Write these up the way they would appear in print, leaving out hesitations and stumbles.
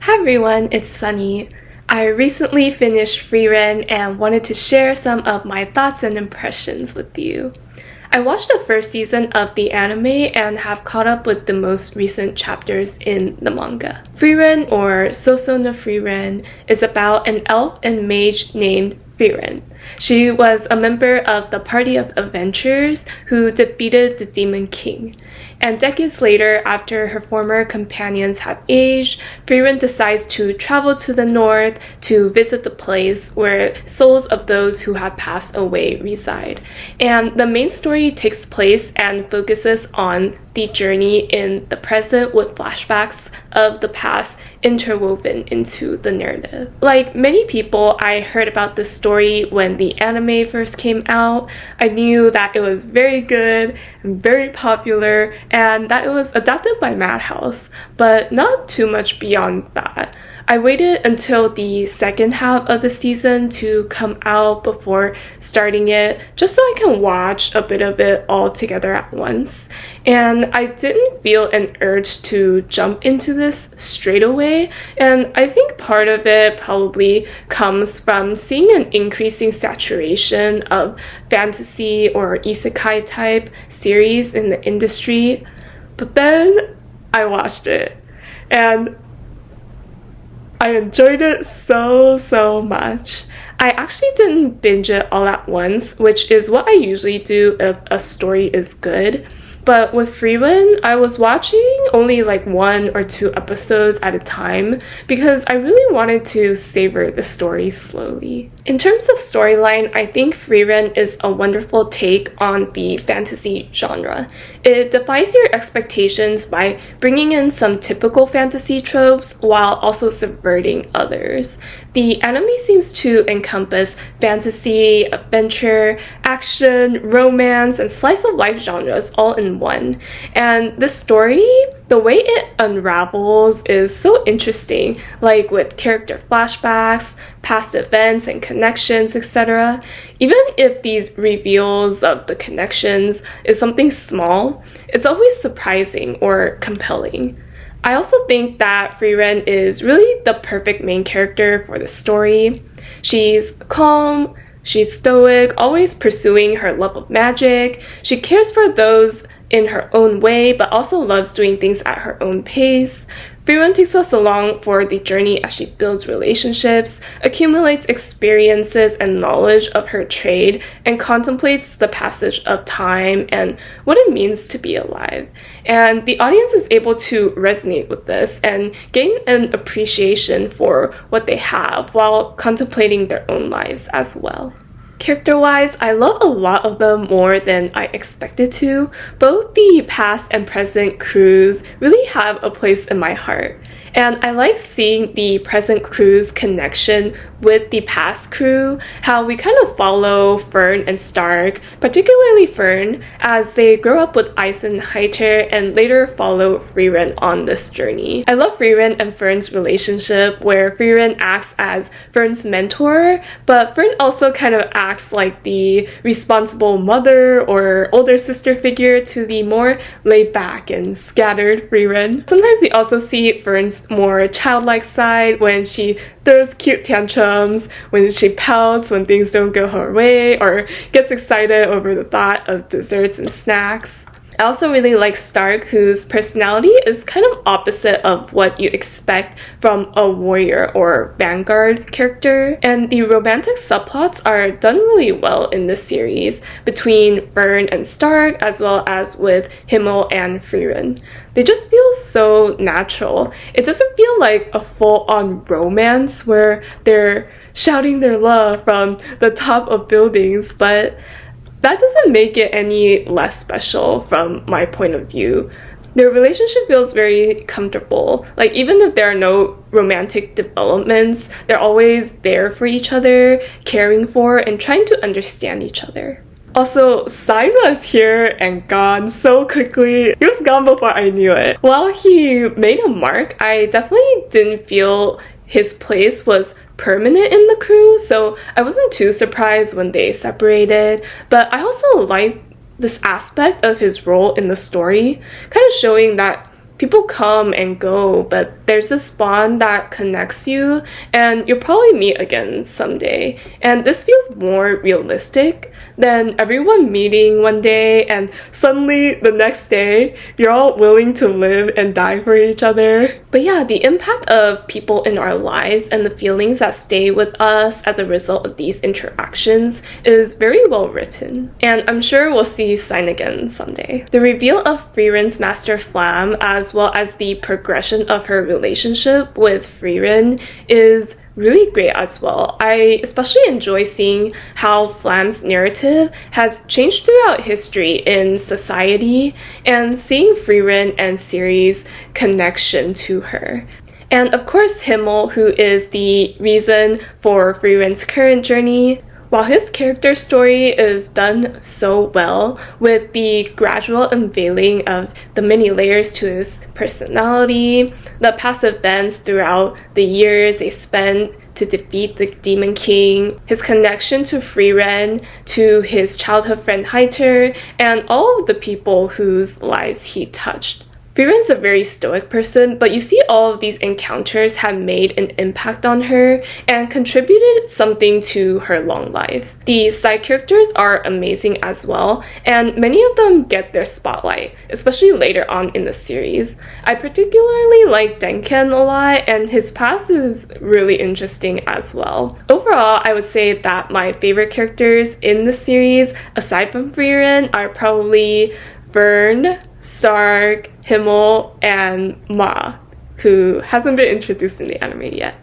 Hi everyone, it's Sunny. I recently finished Frieren and wanted to share some of my thoughts and impressions with you. I watched the first season of the anime and have caught up with the most recent chapters in the manga. Frieren, or Soso no Frieren, is about an elf and mage named Frieren. She was a member of the Party of Adventurers who defeated the Demon King. And decades later, after her former companions have aged, Frieren decides to travel to the north to visit the place where souls of those who have passed away reside. And the main story takes place and focuses on the journey in the present with flashbacks of the past interwoven into the narrative. Like many people, I heard about this story when the anime first came out. I knew that it was very good and very popular and that it was adapted by Madhouse, but not too much beyond that. I waited until the second half of the season to come out before starting it, just so I can watch a bit of it all together at once. And I didn't feel an urge to jump into this straight away, and I think part of it probably comes from seeing an increasing saturation of fantasy or isekai type series in the industry. But then I watched it, and I enjoyed it so much. I actually didn't binge it all at once, which is what I usually do if a story is good. But with Frieren, I was watching only like 1 or 2 episodes at a time because I really wanted to savor the story slowly. In terms of storyline, I think Frieren is a wonderful take on the fantasy genre. It defies your expectations by bringing in some typical fantasy tropes while also subverting others. The anime seems to encompass fantasy, adventure, action, romance, and slice of life genres all in one. And the story, the way it unravels is so interesting, like with character flashbacks, past events and connections, etc. Even if these reveals of the connections is something small, it's always surprising or compelling. I also think that Frieren is really the perfect main character for the story. She's calm, she's stoic, always pursuing her love of magic. She cares for those in her own way, but also loves doing things at her own pace. Frieren takes us along for the journey as she builds relationships, accumulates experiences and knowledge of her trade, and contemplates the passage of time and what it means to be alive. And the audience is able to resonate with this and gain an appreciation for what they have while contemplating their own lives as well. Character-wise, I love a lot of them more than I expected to. Both the past and present crews really have a place in my heart. And I like seeing the present crew's connection with the past crew, how we kind of follow Fern and Stark, particularly Fern, as they grow up with Eisenheiter and later follow Frieren on this journey. I love Frieren and Fern's relationship, where Frieren acts as Fern's mentor, but Fern also kind of acts like the responsible mother or older sister figure to the more laid-back and scattered Frieren. Sometimes we also see Fern's more childlike side when she throws cute tantrums, when she pouts when things don't go her way, or gets excited over the thought of desserts and snacks. I also really like Stark, whose personality is kind of opposite of what you expect from a warrior or vanguard character, and the romantic subplots are done really well in this series between Fern and Stark, as well as with Himmel and Frieren. They just feel so natural. It doesn't feel like a full-on romance where they're shouting their love from the top of buildings, but that doesn't make it any less special from my point of view. Their relationship feels very comfortable. Like, even if there are no romantic developments, they're always there for each other, caring for and trying to understand each other. Also, Saima is here and gone so quickly. He was gone before I knew it. While he made a mark, I definitely didn't feel his place was permanent in the crew, so I wasn't too surprised when they separated. But I also liked this aspect of his role in the story, kind of showing that people come and go, but there's this bond that connects you, and you'll probably meet again someday. And this feels more realistic than everyone meeting one day and suddenly the next day you're all willing to live and die for each other. But yeah, the impact of people in our lives and the feelings that stay with us as a result of these interactions is very well written. And I'm sure we'll see Sign again someday. The reveal of Friren's Master Flam, as well as the progression of her relationship with Frieren, is really great as well. I especially enjoy seeing how Flam's narrative has changed throughout history in society and seeing Frieren and Ciri's connection to her. And of course Himmel, who is the reason for Friren's current journey. While his character story is done so well with the gradual unveiling of the many layers to his personality, the past events throughout the years they spent to defeat the Demon King, his connection to Frieren, to his childhood friend Heiter, and all of the people whose lives he touched. Friren's a very stoic person, but you see all of these encounters have made an impact on her and contributed something to her long life. The side characters are amazing as well, and many of them get their spotlight, especially later on in the series. I particularly like Denken a lot, and his past is really interesting as well. Overall, I would say that my favorite characters in the series, aside from Frieren, are probably Vern, Stark, Himmel, and Ma, who hasn't been introduced in the anime yet.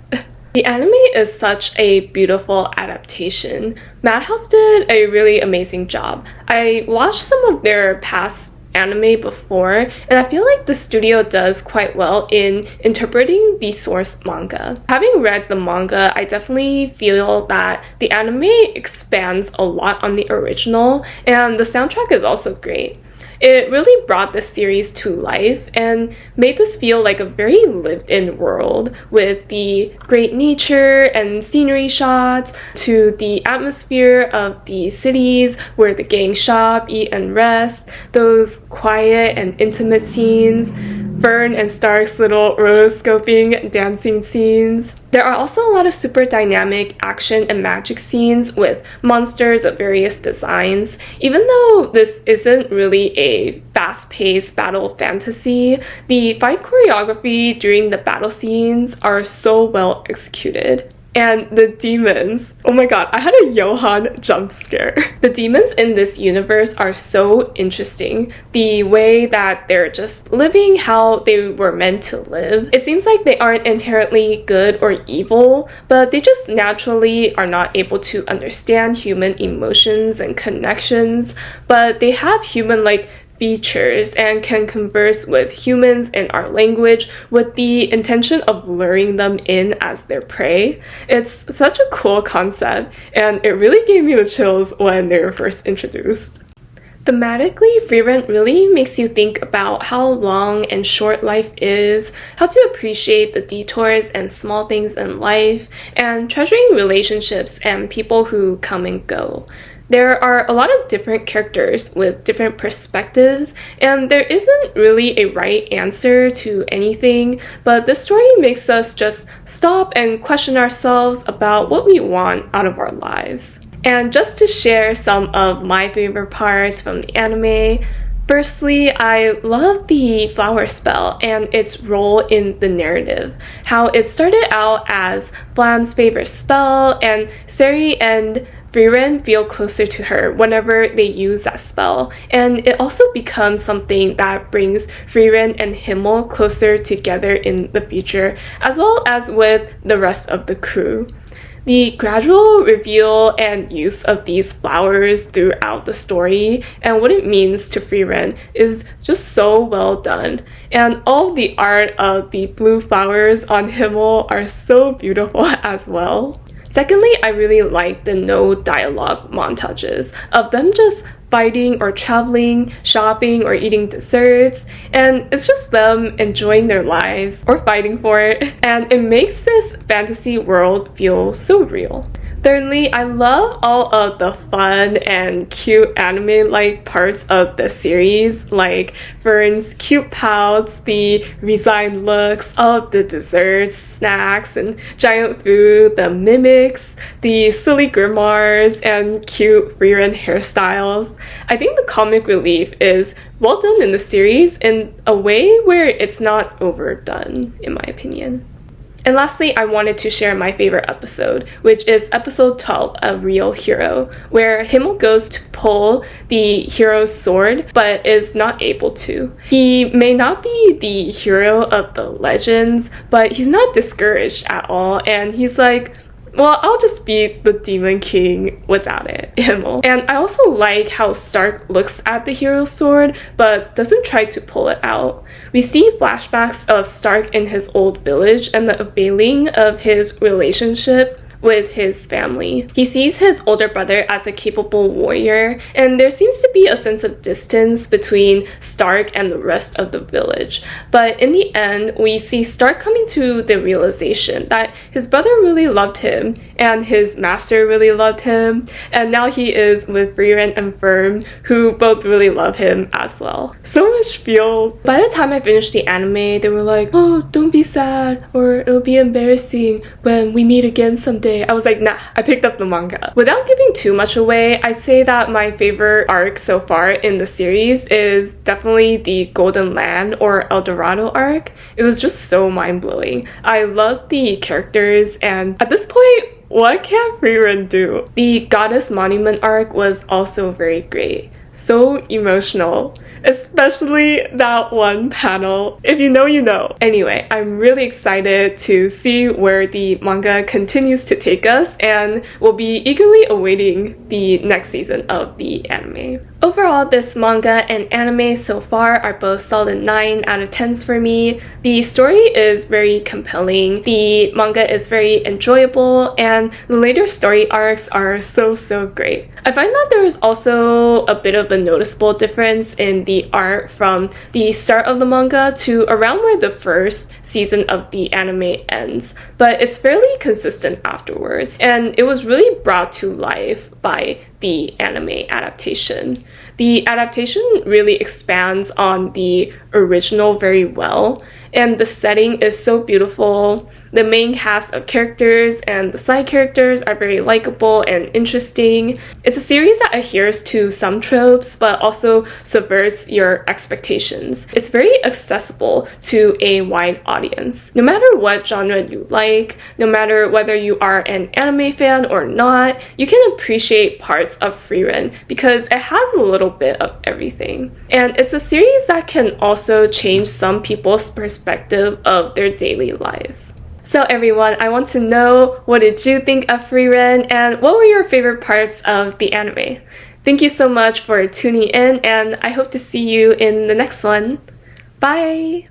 The anime is such a beautiful adaptation. Madhouse did a really amazing job. I watched some of their past anime before, and I feel like the studio does quite well in interpreting the source manga. Having read the manga, I definitely feel that the anime expands a lot on the original, and the soundtrack is also great. It really brought the series to life and made this feel like a very lived-in world with the great nature and scenery shots to the atmosphere of the cities where the gang shop, eat, and rest, those quiet and intimate scenes, Vern and Stark's little rotoscoping dancing scenes. There are also a lot of super dynamic action and magic scenes with monsters of various designs. Even though this isn't really a fast-paced battle fantasy, the fight choreography during the battle scenes are so well executed. And the demons, oh my god, I had a Johan jump scare. The demons in this universe are so interesting. The way that they're just living how they were meant to live. It seems like they aren't inherently good or evil, but they just naturally are not able to understand human emotions and connections, but they have human-like features and can converse with humans in our language with the intention of luring them in as their prey. It's such a cool concept, and it really gave me the chills when they were first introduced. Thematically, Frieren really makes you think about how long and short life is, how to appreciate the detours and small things in life, and treasuring relationships and people who come and go. There are a lot of different characters with different perspectives, and there isn't really a right answer to anything, but this story makes us just stop and question ourselves about what we want out of our lives. And just to share some of my favorite parts from the anime, firstly, I love the flower spell and its role in the narrative. How it started out as Flam's favorite spell, and Ciri and Frieren feel closer to her whenever they use that spell, and it also becomes something that brings Frieren and Himmel closer together in the future, as well as with the rest of the crew. The gradual reveal and use of these flowers throughout the story and what it means to Frieren is just so well done. And all the art of the blue flowers on Himmel are so beautiful as well. Secondly, I really like the no dialogue montages of them just fighting or traveling, shopping or eating desserts, and it's just them enjoying their lives or fighting for it, and it makes this fantasy world feel so real. Thirdly, I love all of the fun and cute anime-like parts of the series, like Fern's cute pouts, the resigned looks, all of the desserts, snacks, and giant food, the mimics, the silly grimoires, and cute Frieren hairstyles. I think the comic relief is well done in the series in a way where it's not overdone, in my opinion. And lastly, I wanted to share my favorite episode, which is episode 12 of Real Hero, where Himmel goes to pull the hero's sword, but is not able to. He may not be the hero of the legends, but he's not discouraged at all, and he's like, well, I'll just be the Demon King without it, Himmel. And I also like how Stark looks at the hero's sword, but doesn't try to pull it out. We see flashbacks of Stark in his old village and the unveiling of his relationship with his family. He sees his older brother as a capable warrior, and there seems to be a sense of distance between Stark and the rest of the village. But in the end, we see Stark coming to the realization that his brother really loved him, and his master really loved him, and now he is with Frieren and Fern, who both really love him as well. So much feels. By the time I finished the anime, they were like, oh, don't be sad, or it'll be embarrassing when we meet again someday. I was like, nah, I picked up the manga. Without giving too much away, I say that my favorite arc so far in the series is definitely the Golden Land or El Dorado arc. It was just so mind-blowing. I love the characters, and at this point, what can Frieren do? The Goddess Monument arc was also very great. So emotional. Especially that one panel. If you know, you know. Anyway, I'm really excited to see where the manga continues to take us, and will be eagerly awaiting the next season of the anime. Overall, this manga and anime so far are both solid 9 out of 10s for me. The story is very compelling, the manga is very enjoyable, and the later story arcs are so great. I find that there is also a bit of a noticeable difference in the art from the start of the manga to around where the first season of the anime ends, but it's fairly consistent afterwards, and it was really brought to life by the anime adaptation. The adaptation really expands on the original very well, and the setting is so beautiful. The main cast of characters and the side characters are very likable and interesting. It's a series that adheres to some tropes but also subverts your expectations. It's very accessible to a wide audience. No matter what genre you like, no matter whether you are an anime fan or not, you can appreciate parts of Frieren because it has a little bit of everything. And it's a series that can also change some people's perspective of their daily lives. So everyone, I want to know, what did you think of Frieren, and what were your favorite parts of the anime? Thank you so much for tuning in, and I hope to see you in the next one. Bye!